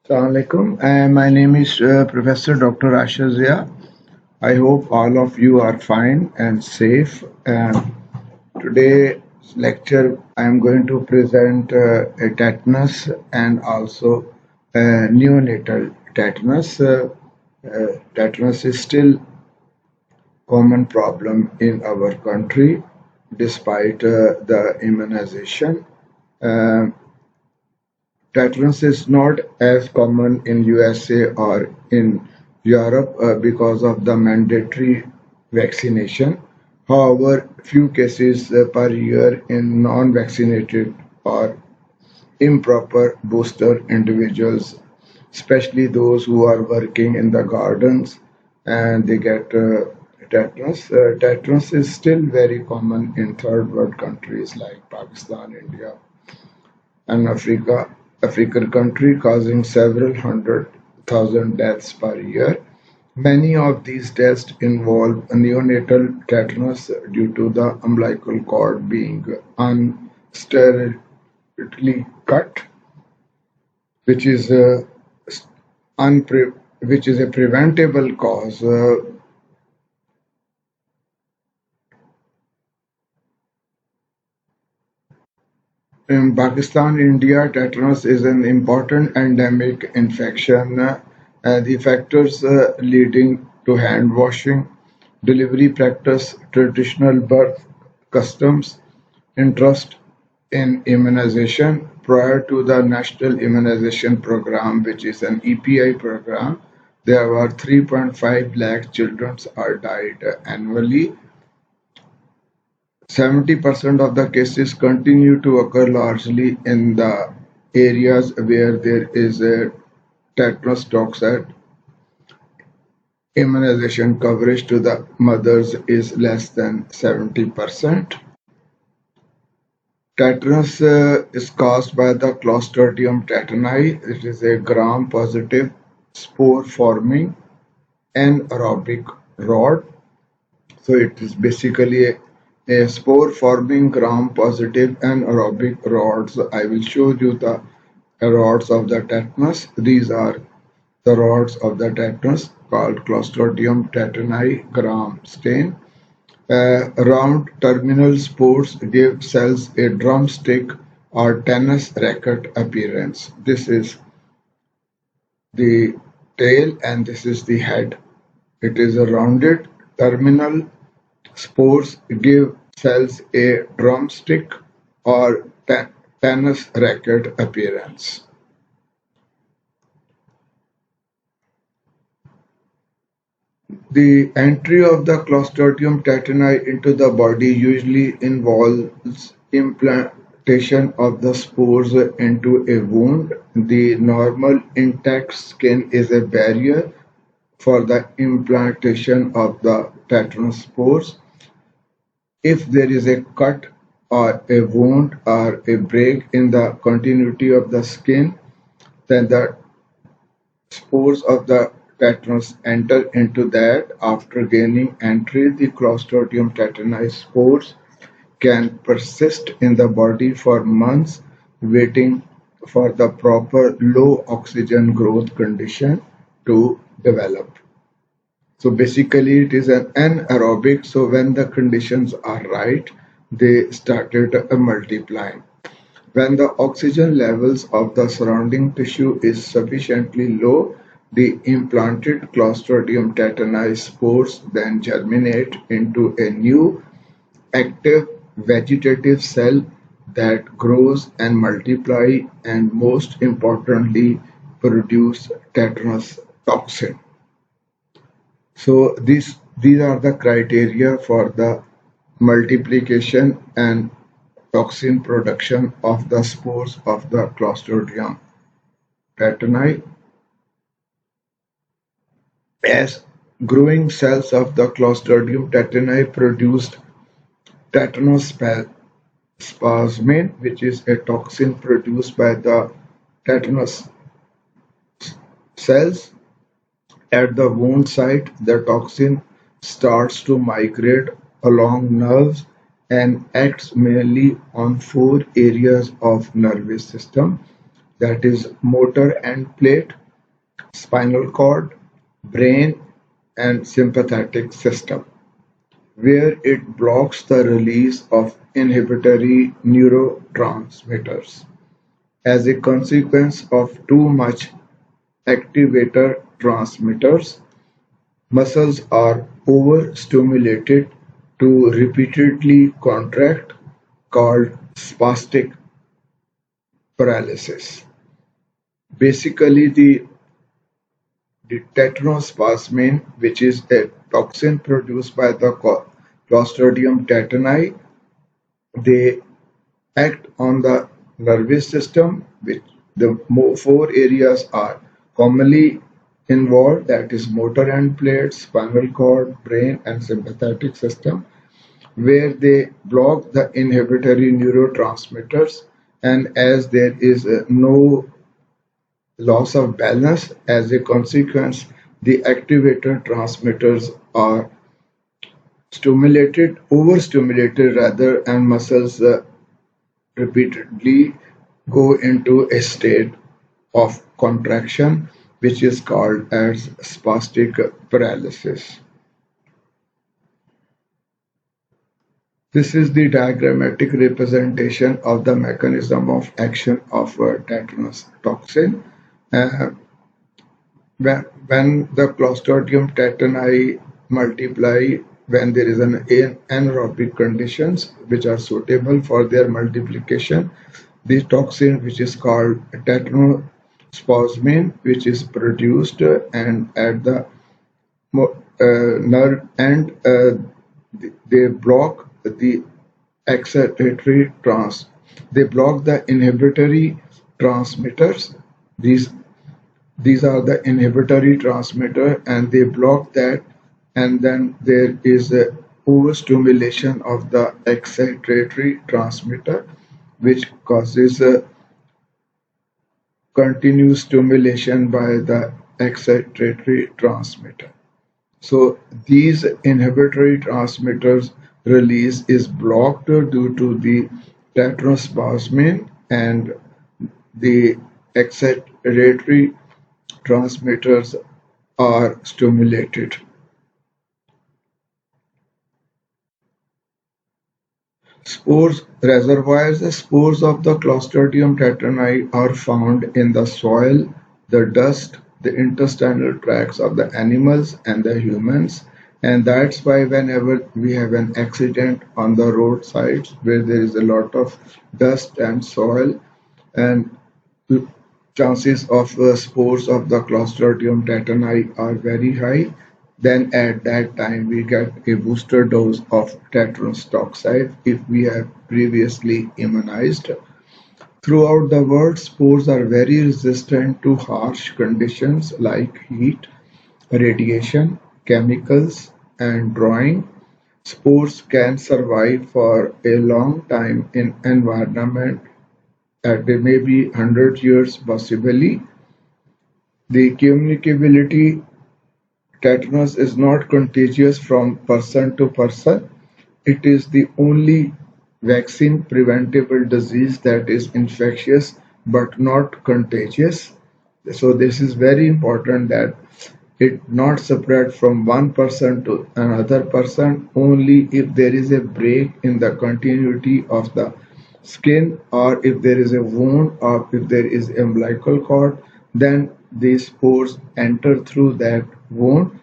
Assalamu alaikum. My name is Professor Dr. Asha Zia. I hope all of you are fine and safe. Today's lecture, I am going to present a tetanus and also neonatal tetanus. Tetanus is still common problem in our country despite the immunization. Uh, Tetanus is not as common in USA or in Europe because of the mandatory vaccination. However, few cases per year in non-vaccinated or improper booster individuals, especially those who are working in the gardens and they get tetanus. Tetanus is still very common in third world countries like Pakistan, India, an African country causing several hundred thousand deaths per year. Many of these deaths involve neonatal tetanus due to the umbilical cord being unsterilely cut, which is a, which is a preventable cause. In Pakistan, India, tetanus is an important endemic infection. The factors leading to hand washing, delivery practice, traditional birth customs, interest in immunization. Prior to the National Immunization Program, which is an EPI program, there were 3.5 lakh children are died annually. 70% of the cases continue to occur largely in the areas where there is a tetanus toxoid. Immunization coverage to the mothers is less than 70%. Tetanus is caused by the Clostridium tetani. It is a gram-positive spore-forming anaerobic rod. So it is basically a spore-forming gram-positive anaerobic rods. I will show you the rods of the tetanus. These are the rods of the tetanus called Clostridium tetani gram stain. Round terminal spores give cells a drumstick or tennis racket appearance. This is the tail and this is the head. It is a rounded terminal. Spores give cells a drumstick or tennis racket appearance. The entry of the Clostridium tetani into the body usually involves implantation of the spores into a wound. The normal intact skin is a barrier for the implantation of the tetanus spores. If there is a cut or a wound or a break in the continuity of the skin, then the spores of the tetanus enter into that. After gaining entry, the Clostridium tetani spores can persist in the body for months, waiting for the proper low oxygen growth condition to develop. So basically it is an anaerobic, so when the conditions are right, they started multiplying. When the oxygen levels of the surrounding tissue is sufficiently low, the implanted Clostridium tetani spores then germinate into a new active vegetative cell that grows and multiply and most importantly produce tetanus toxin. So these are the criteria for the multiplication and toxin production of the spores of the Clostridium tetani. As growing cells of the Clostridium tetani produced tetanospasmin, which is a toxin produced by the tetanus cells. At the wound site, the toxin starts to migrate along nerves and acts mainly on four areas of nervous system: that is motor end plate, spinal cord, brain, and sympathetic system, where it blocks the release of inhibitory neurotransmitters. As a consequence of too much activator transmitters, muscles are overstimulated to repeatedly contract, called spastic paralysis. Basically, the tetraspasmin, which is a toxin produced by the Clostridium tetani, they act on the nervous system, which the four areas are commonly involved, that is motor end plate, spinal cord, brain, and sympathetic system, where they block the inhibitory neurotransmitters, and as there is no loss of balance, as a consequence, the activator transmitters are overstimulated rather, and muscles repeatedly go into a state of contraction, which is called as spastic paralysis. This is the diagrammatic representation of the mechanism of action of tetanus toxin. Uh, when the Clostridium tetani multiply, when there is an anaerobic conditions which are suitable for their multiplication, the toxin which is called tetanospasmin, which is produced and at the nerve end, they block the excitatory trans. They block the inhibitory transmitters. These these are the inhibitory transmitter, and they block that, and then there is a overstimulation of the excitatory transmitter, which causes a continuous stimulation by the excitatory transmitter. So these inhibitory transmitters release is blocked due to the tetraspasmin, and the excitatory transmitters are stimulated. Spores reservoirs. The spores of the Clostridium tetani are found in the soil, the dust, the intestinal tracts of the animals and the humans. And that's why whenever we have an accident on the roadsides where there is a lot of dust and soil, and chances of spores of the Clostridium tetani are very high, then at that time we get a booster dose of tetanus toxide if we have previously immunized. Throughout the world, spores are very resistant to harsh conditions like heat, radiation, chemicals, and drying. Spores can survive for a long time in environment that they may be 100 years possibly. The communicability. Tetanus is not contagious from person to person. It is the only vaccine preventable disease that is infectious but not contagious. So this is very important that it not spread from one person to another person only if there is a break in the continuity of the skin, or if there is a wound, or if there is umbilical cord, then these spores enter through that wound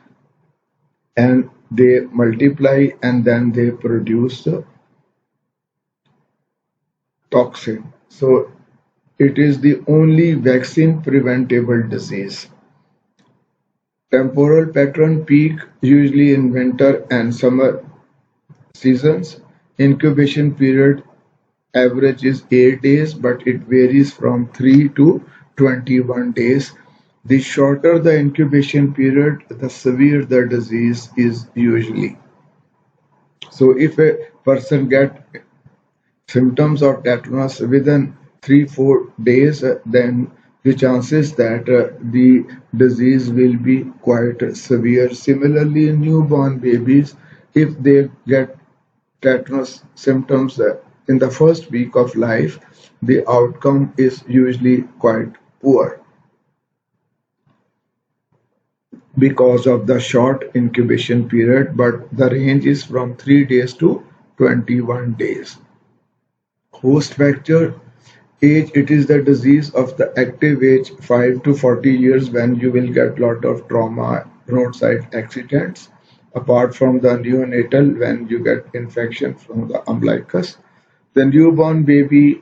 and they multiply, and then they produce toxin. So it is the only vaccine preventable disease. Temporal pattern: peak usually in winter and summer seasons. Incubation period average is 8 days, but it varies from 3 to 21 days. The shorter the incubation period, the severe the disease is usually. So if a person get symptoms of tetanus within 3-4 days, then the chances that the disease will be quite severe. Similarly, in newborn babies, if they get tetanus symptoms in the first week of life, the outcome is usually quite poor because of the short incubation period, but the range is from 3 days to 21 days. Host factor age, it is the disease of the active age 5 to 40 years when you will get lot of trauma, roadside accidents, apart from the neonatal when you get infection from the umbilicus. The newborn baby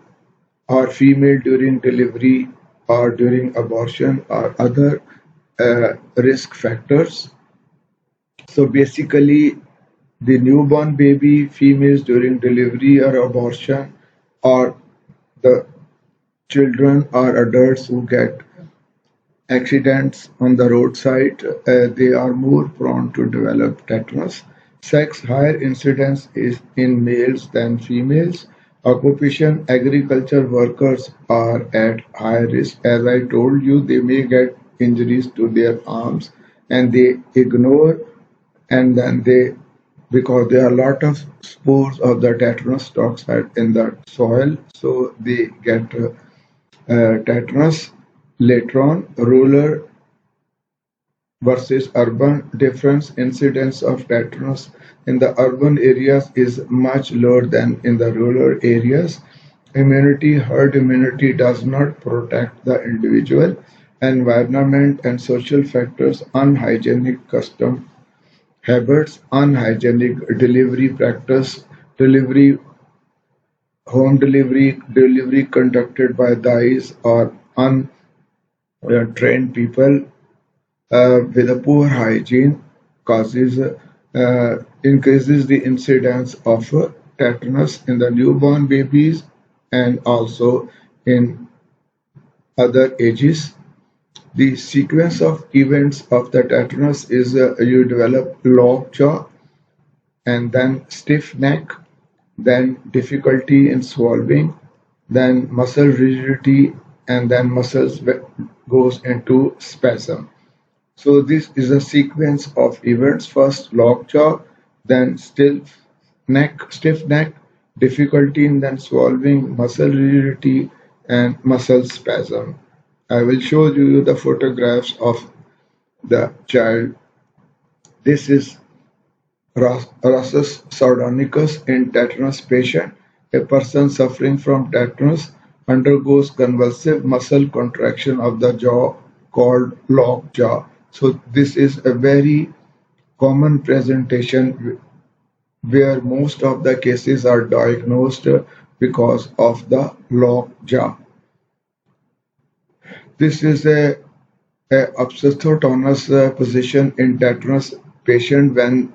or female during delivery or during abortion or other risk factors. So basically, the newborn baby, females during delivery or abortion, or the children or adults who get accidents on the roadside, they are more prone to develop tetanus. Sex, higher incidence is in males than females. Occupation, agriculture workers are at higher risk. As I told you, they may get injuries to their arms and they ignore, and then they, because there are a lot of spores of the tetanus toxide in the soil, so they get tetanus. Later on, rural versus urban difference, incidence of tetanus in the urban areas is much lower than in the rural areas. Immunity, herd immunity does not protect the individual. Environment and social factors, unhygienic custom habits, unhygienic delivery practice, delivery, home delivery, delivery conducted by thais or untrained people with a poor hygiene causes increases the incidence of tetanus in the newborn babies and also in other ages. The sequence of events of the tetanus is you develop lockjaw and then stiff neck, then difficulty in swallowing, then muscle rigidity, and then muscles goes into spasm. So this is a sequence of events. First lockjaw, then stiff neck, difficulty in then swallowing, muscle rigidity, and muscle spasm. I will show you the photographs of the child. This is Rhesus sardonicus in tetanus patient. A person suffering from tetanus undergoes convulsive muscle contraction of the jaw called lockjaw. So this is a very common presentation where most of the cases are diagnosed because of the lockjaw. This is a obsessotonous position in tetanus patient when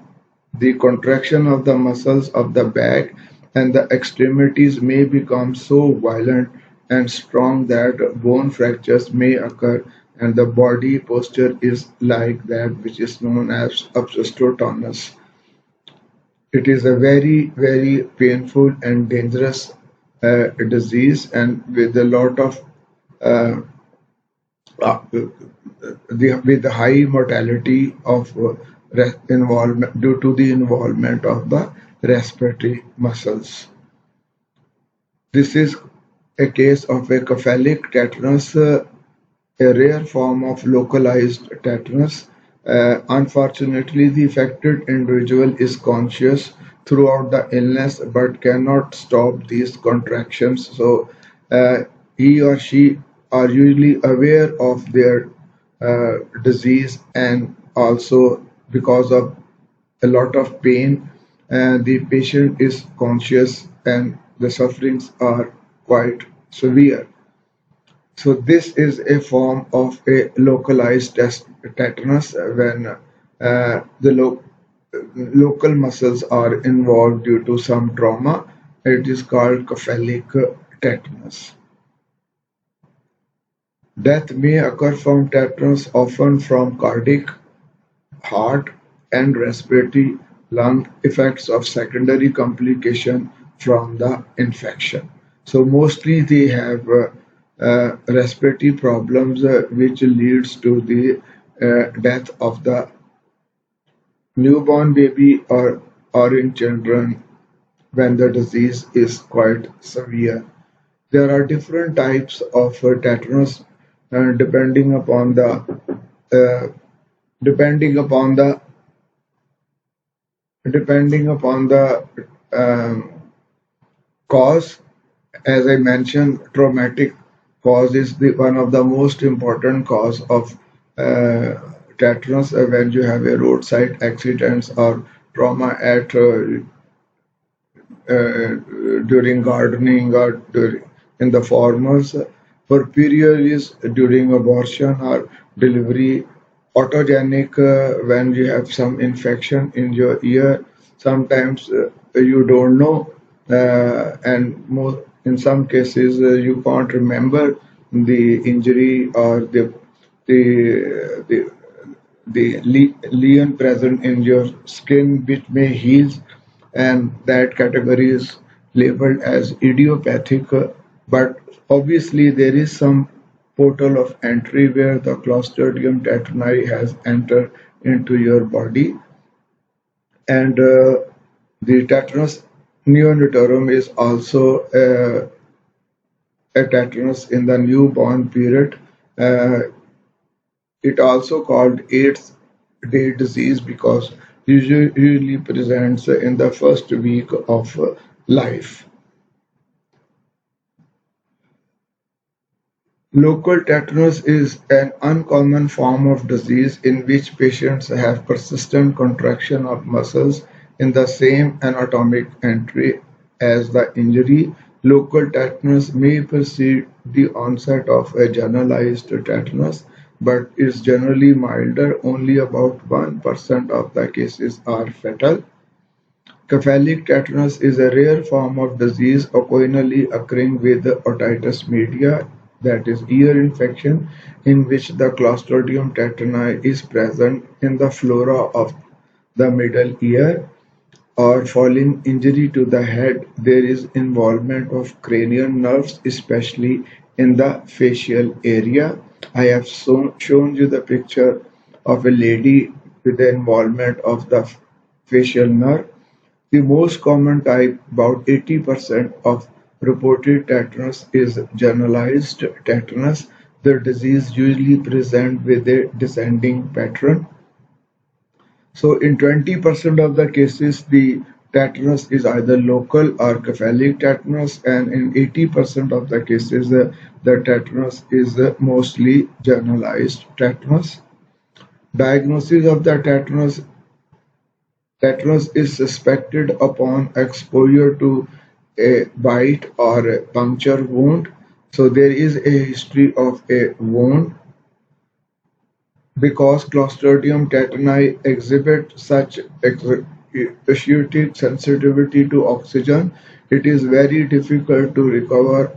the contraction of the muscles of the back and the extremities may become so violent and strong that bone fractures may occur, and the body posture is like that, which is known as obsessotonous. It is a very, very painful and dangerous disease, and with a lot of uh, with the high mortality of involvement due to the involvement of the respiratory muscles. This is a case of a cephalic tetanus, a rare form of localized tetanus. Unfortunately, the affected individual is conscious throughout the illness but cannot stop these contractions. So, he or she are usually aware of their disease, and also because of a lot of pain, the patient is conscious and the sufferings are quite severe. So this is a form of a localized tetanus when local muscles are involved due to some trauma. It is called cephalic tetanus. Death may occur from tetanus, often from cardiac, heart, and respiratory lung effects of secondary complication from the infection. So mostly they have respiratory problems which leads to the death of the newborn baby or in children when the disease is quite severe. There are different types of tetanus depending upon the uh, depending upon the depending upon the um, cause. As I mentioned, traumatic cause is the one of the most important cause of uh, tetanus when you have a roadside accidents or trauma at during gardening or during in the farmers. For period is during abortion or delivery. Autogenic when you have some infection in your ear. Sometimes you don't know, and in some cases you can't remember the injury or the lesion present in your skin which may heal, and that category is labeled as idiopathic. But obviously there is some portal of entry where the Clostridium tetani has entered into your body, and the tetanus neonatorium is also a tetanus in the newborn period. Uh, It also called eighth day disease because usually presents in the first week of life. Local tetanus is an uncommon form of disease in which patients have persistent contraction of muscles in the same anatomic entry as the injury. Local tetanus may precede the onset of a generalized tetanus, but is generally milder. Only about 1% of the cases are fatal. Cephalic tetanus is a rare form of disease occasionally occurring with otitis media, that is ear infection, in which the Clostridium tetani is present in the flora of the middle ear. Or following injury to the head, there is involvement of cranial nerves, especially in the facial area. I have shown you the picture of a lady with the involvement of the facial nerve. The most common type, about 80% of reported tetanus, is generalized tetanus. The disease usually presents with a descending pattern. So in 20% of the cases, the tetanus is either local or cephalic tetanus, and in 80% of the cases, the tetanus is mostly generalized tetanus. Diagnosis of the tetanus is suspected upon exposure to a bite or a puncture wound. So there is a history of a wound. Because Clostridium tetani exhibit such acute sensitivity to oxygen, it is very difficult to recover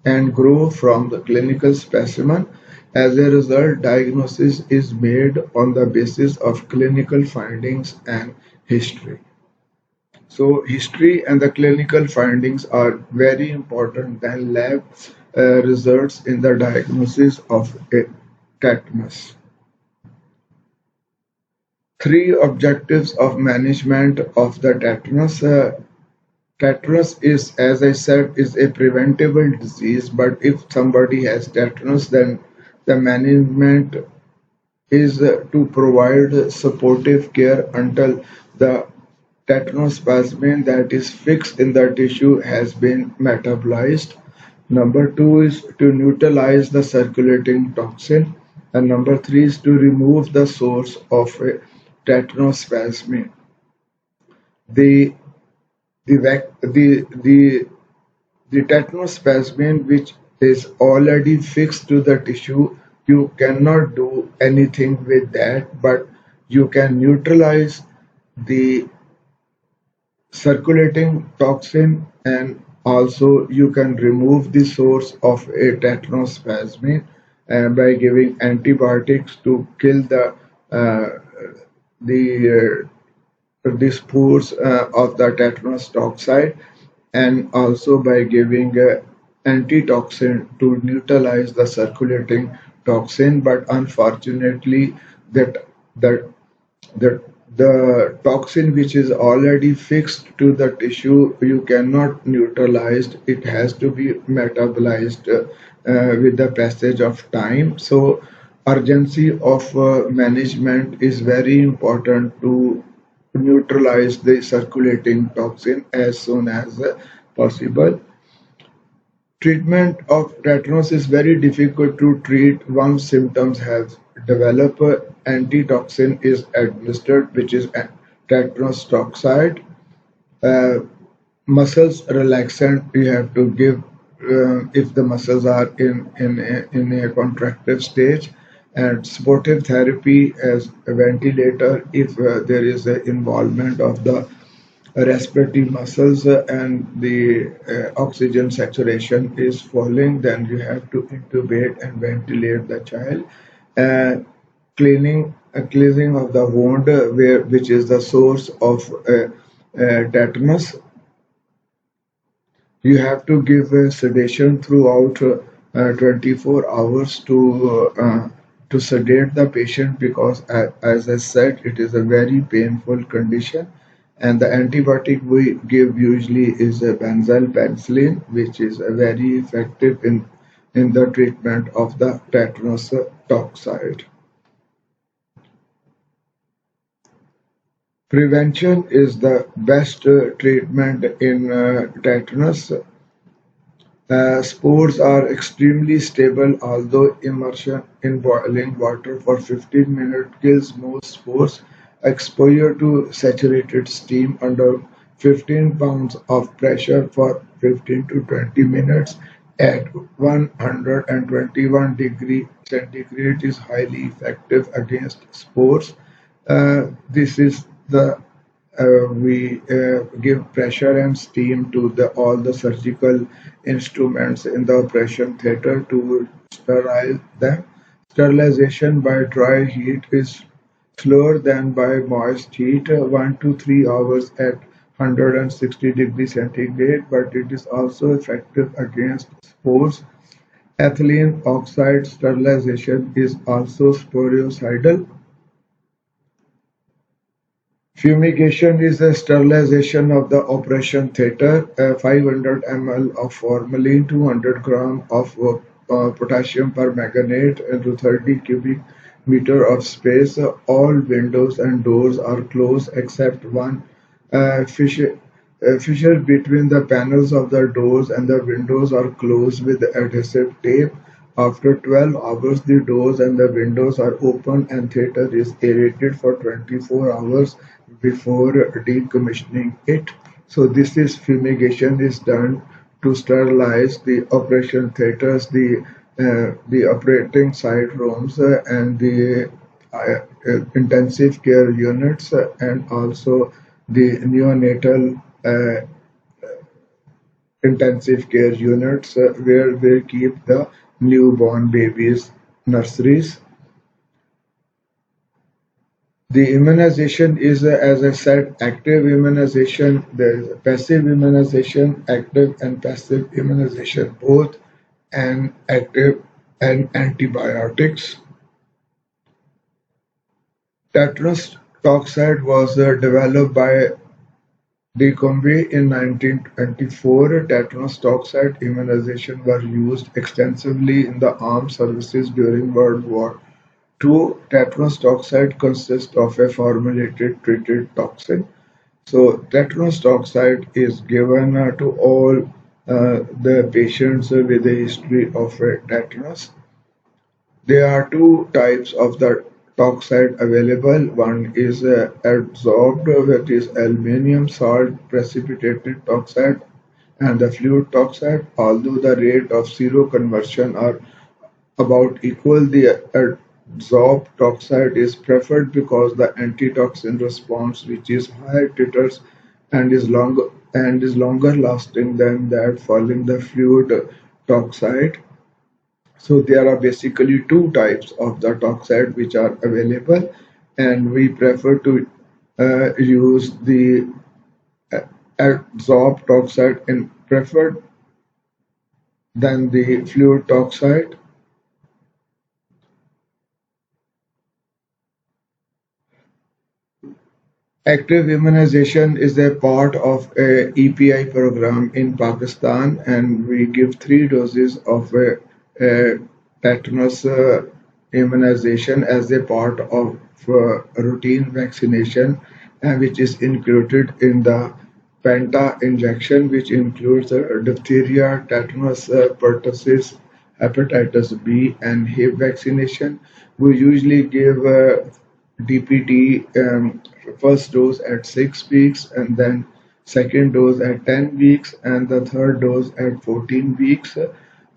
and grow from the clinical specimen. As a result, diagnosis is made on the basis of clinical findings and history. So history and the clinical findings are very important than lab results in the diagnosis of a tetanus. Three objectives of management of the tetanus. Tetanus is, as I said, is a preventable disease, but if somebody has tetanus, then the management is to provide supportive care until the tetanospasmin that is fixed in the tissue has been metabolized. Number two is to neutralize the circulating toxin. And number three is to remove the source of tetanospasmin. The the tetanospasmin which is already fixed to the tissue, you cannot do anything with that, but you can neutralize the circulating toxin, and also you can remove the source of a tetanospasmin by giving antibiotics to kill uh, the spores of the tetanus toxide, and also by giving antitoxin to neutralize the circulating toxin. But unfortunately, that that that The toxin which is already fixed to the tissue, you cannot neutralize. It has to be metabolized with the passage of time. So urgency of management is very important to neutralize the circulating toxin as soon as possible. Treatment of tetanus is very difficult to treat once symptoms have developed. Antitoxin is administered, which is tetanus toxide. Uh, Muscles relaxant you have to give if the muscles are in a contractive stage, and supportive therapy as a ventilator if there is a involvement of the respiratory muscles and the oxygen saturation is falling, then you have to intubate and ventilate the child. Uh, cleansing of the wound, which is the source of tetanus. You have to give sedation throughout 24 hours to sedate the patient because, as I said, it is a very painful condition. And the antibiotic we give usually is a benzyl penicillin, which is very effective in the treatment of the tetanus toxoid. Prevention is the best treatment in tetanus. Spores are extremely stable, although immersion in boiling water for 15 minutes kills most spores. Exposure to saturated steam under 15 pounds of pressure for 15 to 20 minutes at 121 degree centigrade is highly effective against spores. This is the we give pressure and steam to all the surgical instruments in the operation theatre to sterilize them. Sterilization by dry heat is slower than by moist heat, 1 to 3 hours at 160 degrees centigrade, but it is also effective against spores. Ethylene oxide sterilization is also sporicidal. Fumigation is the sterilization of the operation theatre. 500 ml of formalin, 200 gram of potassium permanganate into 30 cubic meter of space. All windows and doors are closed except one fissure. Fissure between the panels of the doors and the windows are closed with adhesive tape. After 12 hours, the doors and the windows are open and theatre is aerated for 24 hours before decommissioning it. So this is fumigation is done to sterilize the operation theatres, the operating site rooms, and the intensive care units, and also the neonatal intensive care units where they keep the newborn babies nurseries. The immunization is, as I said, active immunization. There is passive immunization, active and passive immunization, both, and active and antibiotics. Tetanus toxoid was developed by Decombe in 1924. Tetanus toxoid immunization were used extensively in the armed services during World War II. Tetanus toxoid consists of a formulated treated toxin. So tetanus toxoid is given to all the patients with a history of tetanus. There are two types of the toxide available. One is adsorbed, that is aluminum salt precipitated toxide, and the fluid toxide. Although the rate of seroconversion are about equal, the adsorbed toxide is preferred because the antitoxin response, which is higher titers and is longer lasting than that following the fluid toxide. So there are basically two types of the toxide which are available, and we prefer to use the uh, adsorbed toxide in preferred than the fluid toxide. Active immunization is a part of a EPI program in Pakistan, and we give 3 doses of a tetanus immunization as a part of routine vaccination, which is included in the Penta injection, which includes diphtheria, tetanus, pertussis, hepatitis B, and HIV vaccination. We usually give DPT first dose at 6 weeks, and then second dose at 10 weeks, and the third dose at 14 weeks.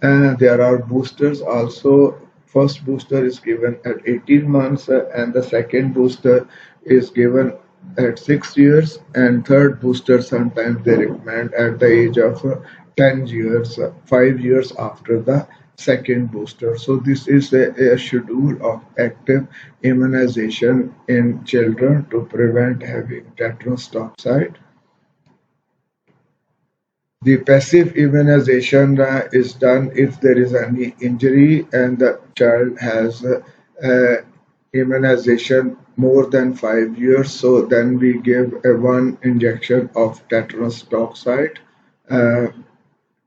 There are boosters also. First booster is given at 18 months, and the second booster is given at 6 years, and third booster sometimes they recommend at the age of 10 years, 5 years after the second booster. So this is a schedule of active immunization in children to prevent having tetanus toxoid. The passive immunization is done if there is any injury and the child has immunization more than 5 years. So then we give a one injection of tetanus toxoid. Uh,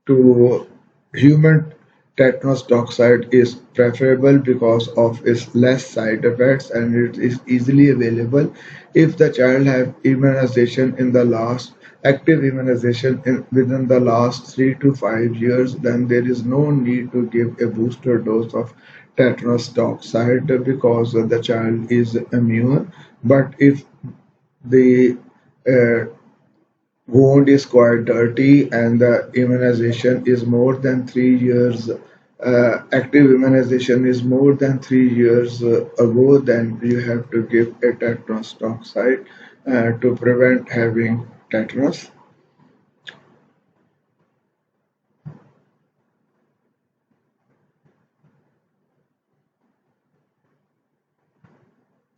to human, tetanus toxoid is preferable because of its less side effects and it is easily available. If the child have immunization in the last active immunization within the last 3 to 5 years, then there is no need to give a booster dose of tetanus toxoid because the child is immune. But if the uh, wound is quite dirty and the immunization is more than 3 years, active immunization is more than 3 years ago, then you have to give a tetanus toxoid to prevent having tetanus.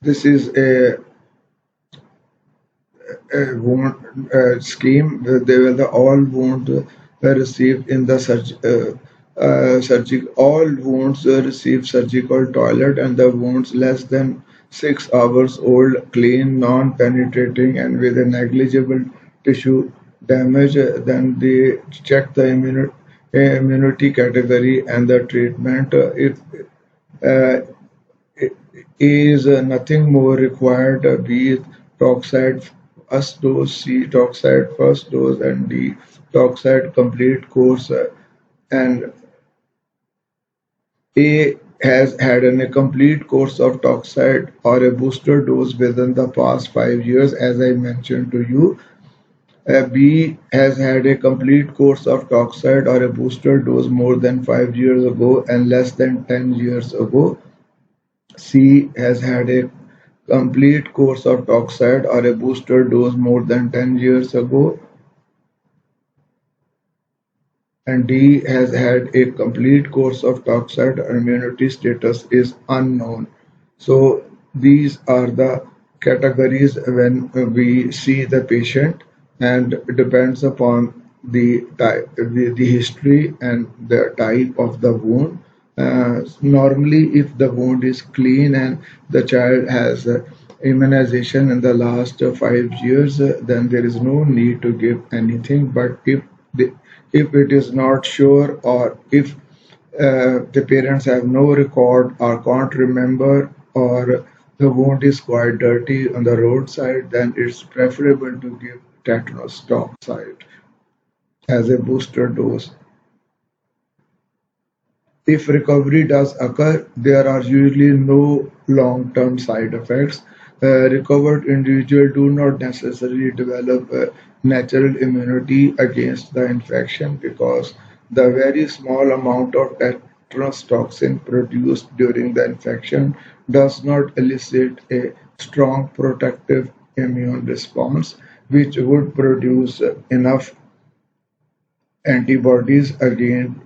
This is a wound scheme. They will the all wound received in the surgical all wounds receive surgical toilet and the wounds less than 6 hours old, clean, non-penetrating, and with a negligible tissue damage. Then they check the immunity category and the treatment. If uh, is nothing more required, be toxide first dose, C toxide first dose, and D toxide complete course. And A has had a complete course of toxide or a booster dose within the past 5 years, as I mentioned to you. B has had a complete course of toxide or a booster dose more than 5 years ago and less than 10 years ago. C has had a complete course of toxide or a booster dose more than 10 years ago, and D has had a complete course of toxide or immunity status is unknown. So these are the categories when we see the patient, and depends upon the history and the type of the wound. Normally, if the wound is clean and the child has immunization in the last 5 years, then there is no need to give anything. But if it is not sure, or if the parents have no record or can't remember, or the wound is quite dirty on the roadside, then it's preferable to give tetanus toxoid as a booster dose. If recovery does occur, there are usually no long-term side effects. Recovered individuals do not necessarily develop natural immunity against the infection because the very small amount of tetanus toxin produced during the infection does not elicit a strong protective immune response, which would produce enough antibodies against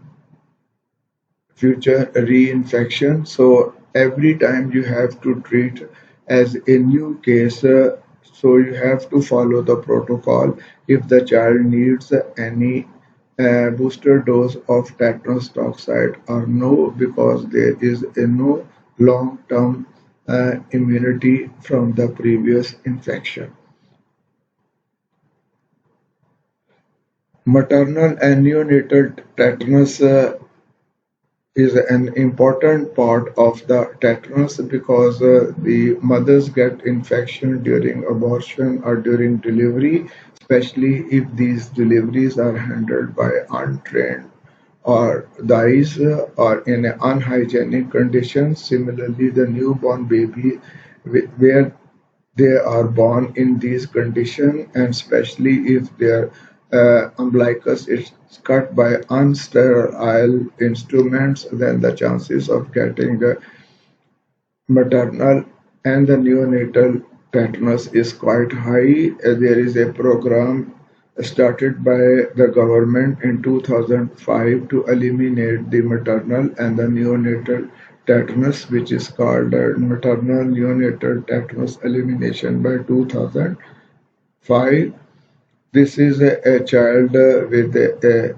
future reinfection. So every time you have to treat as a new case, so you have to follow the protocol. If the child needs any booster dose of tetanus toxoid or no, because there is a no long-term immunity from the previous infection. Maternal and neonatal tetanus is an important part of the tetanus because the mothers get infection during abortion or during delivery, especially if these deliveries are handled by untrained or dies or in unhygienic conditions. Similarly, the newborn baby where they are born in these conditions, and especially if their umbilicus is cut by unsterile instruments, then the chances of getting the maternal and the neonatal tetanus is quite high. There is a program started by the government in 2005 to eliminate the maternal and the neonatal tetanus, which is called Maternal Neonatal Tetanus Elimination by 2005. This is a child with a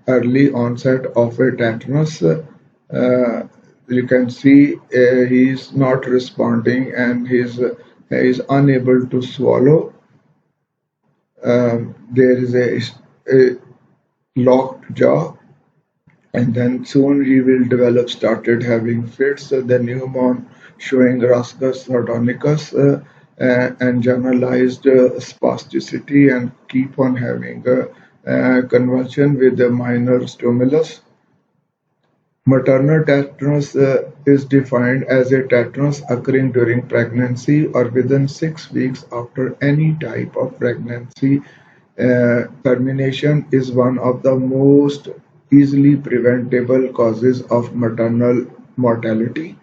early onset of a tetanus. You can see he is not responding and he is unable to swallow. There is a locked jaw, and then soon he will develop started having fits. The newborn showing rhascus sardonicus and generalized spasticity and keep on having a convulsion with a minor stimulus. Maternal tetanus is defined as a tetanus occurring during pregnancy or within 6 weeks after any type of pregnancy termination is one of the most easily preventable causes of maternal mortality.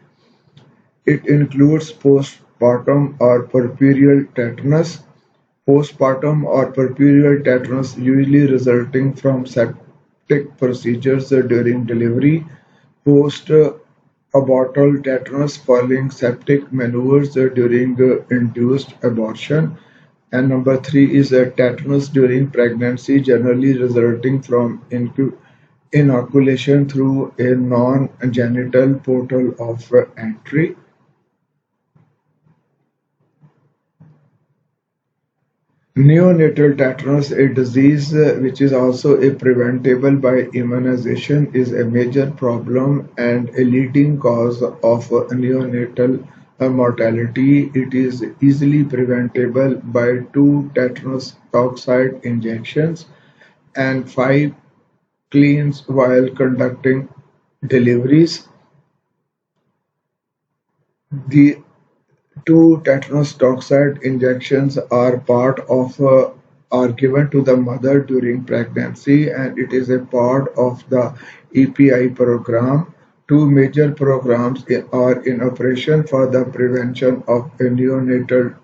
It includes postpartum or puerperal tetanus, postpartum or puerperal tetanus usually resulting from septic procedures during delivery, post-abortal tetanus following septic maneuvers during induced abortion, and number three is tetanus during pregnancy, generally resulting from inoculation through a non-genital portal of entry. Neonatal tetanus, a disease which is also a preventable by immunization, is a major problem and a leading cause of neonatal mortality. It is easily preventable by two tetanus toxoid injections and five cleans while conducting deliveries. The two tetanus toxoid injections are part of are given to the mother during pregnancy, and it is a part of the EPI program. Two major programs are in operation for the prevention of neonatal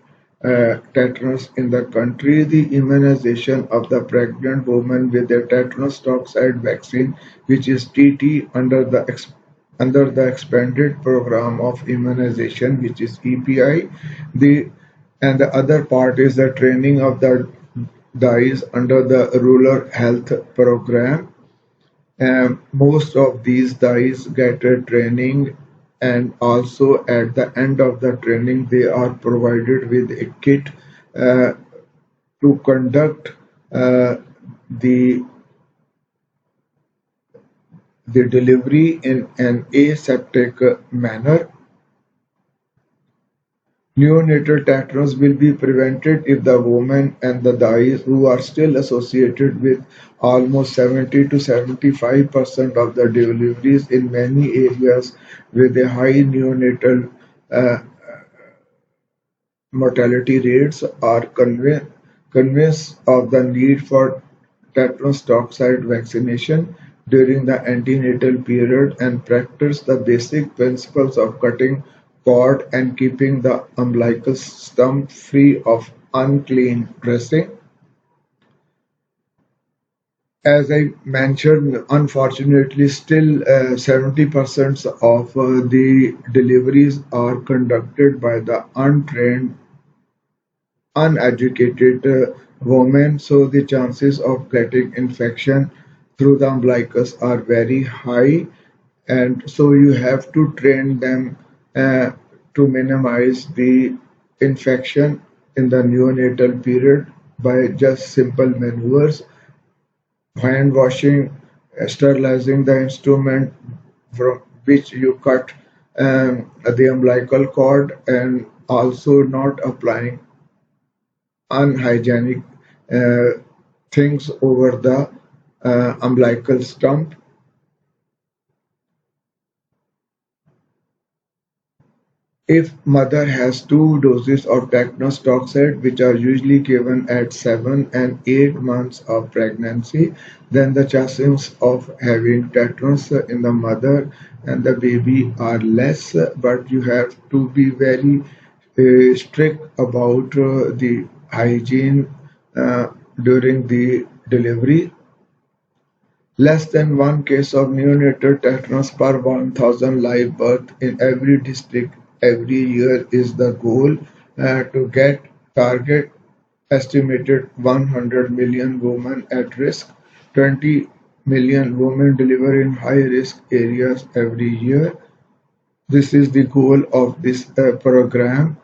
tetanus in the country. The immunization of the pregnant woman with the tetanus toxoid vaccine, which is TT, under the expanded program of immunization, which is EPI. The and the other part is the training of the DICE under the rural health program. Most of these DICE get a training, and also at the end of the training they are provided with a kit uh, to conduct uh, the the delivery in an aseptic manner. Neonatal tetanus will be prevented if the woman and the dies, who are still associated with almost 70 to 75% of the deliveries in many areas with a high neonatal uh, mortality rates, are convinced of the need for tetanus toxoid vaccination during the antenatal period and practice the basic principles of cutting cord and keeping the umbilicus stump free of unclean dressing. As I mentioned, unfortunately, still 70% of the deliveries are conducted by the untrained, uneducated women, so the chances of getting infection through the umbilicus are very high, and so you have to train them uh, to minimize the infection in the neonatal period. by just simple maneuvers, hand washing, sterilizing the instrument from which you cut the umbilical cord, and also not applying unhygienic uh, things over the umbilical stump. If mother has two doses of tetanus toxoid, which are usually given at 7 and 8 months of pregnancy, then the chances of having tetanus in the mother and the baby are less, but you have to be very strict about the hygiene uh, during the delivery. Less than one case of neonatal tetanus per 1,000 live births in every district every year is the goal to get target estimated 100 million women at risk, 20 million women deliver in high risk areas every year. This is the goal of this program.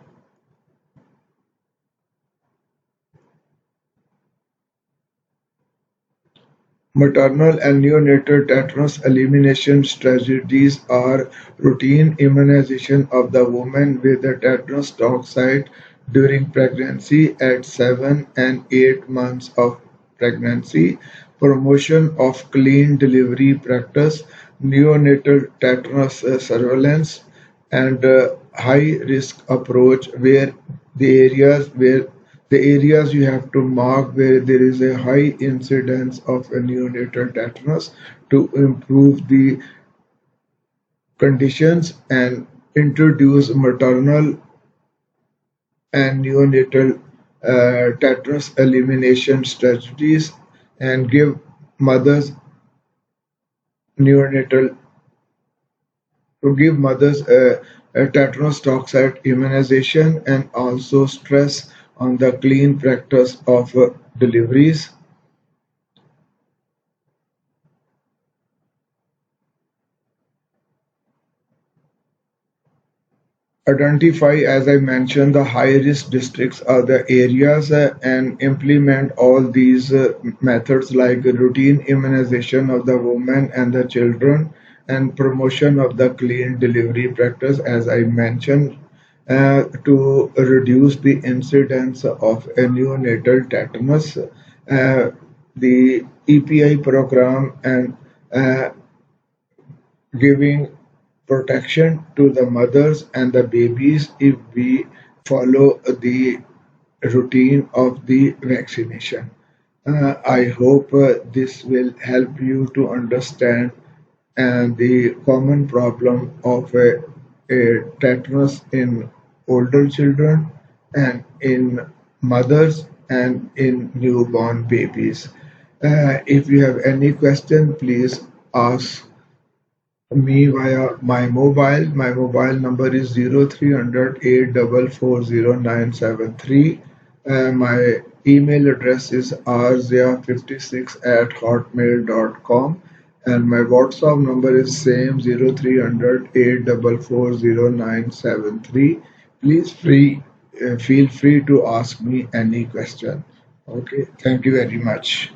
Maternal and neonatal tetanus elimination strategies are routine immunization of the woman with the tetanus toxoid during pregnancy at 7 and 8 months of pregnancy, promotion of clean delivery practice, neonatal tetanus surveillance, and high-risk approach where the areas you have to mark where there is a high incidence of a neonatal tetanus to improve the conditions and introduce maternal and neonatal tetanus elimination strategies and give mothers neonatal to give mothers a tetanus toxoid immunization and also stress on the clean practice of deliveries. Identify, as I mentioned, the high-risk districts are the areas and implement all these methods like routine immunization of the women and the children and promotion of the clean delivery practice, as I mentioned, to reduce the incidence of a neonatal tetanus. The EPI program and uh, giving protection to the mothers and the babies if we follow the routine of the vaccination. I hope this will help you to understand the common problem of a tetanus in older children and in mothers and in newborn babies. If you have any question, please ask me via my mobile. My mobile number is 0300 8440973. My email address is rzia56 at hotmail.com, and my WhatsApp number is same 0300 8440973. Please feel free to ask me any question. Okay, thank you very much.